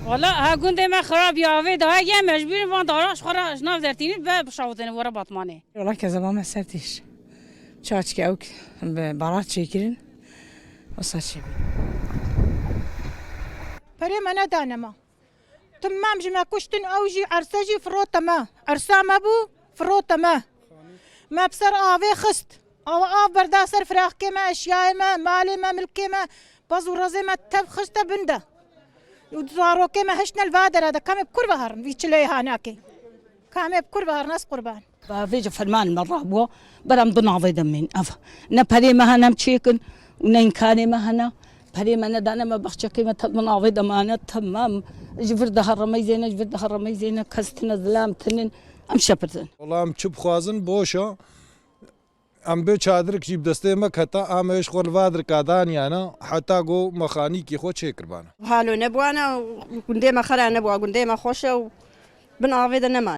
والله ها گنده ما خراب یاوه ده ها مجبور وان داراش خورا شناف درتینی به بشاوتن ورا باتمانه والله که زمان سرتیش چاچ که اوک برات چیکرین وصل شي بري ما ندانما تمام جما كشتن اوجي عرسجي فروت ما عرسا ما بو فروت ما بسر آوي خست او آف بردا سر فراخ كما اشياء ما مالي ما ملكي ما بازو رزي ما تب خست بنده ودارو كما هشنا الفادر هذا كم بكل بهر بيتشلي هناكي كم بكل بهر ناس قربان فيجا فلمان مرة بو برام ضناضي دمين أف نبري ما هنا مشيكن ونين ما هنا بري ما ندانا ما بخشى كيما ضناضي دمانة تمام جفر دهر ميزينة جفر دهر ميزينة كستنا ظلام تنين أم شبرتن والله أم شب خوازن بوشة أم بيو چادرك جيب دسته ما كتا أم إيش خول وادر كادان يعني حتى جو مخاني كي خو شكر بانا حالو نبوانا وقندي ما خلا نبوا قندي ما خوشة بنعوض نما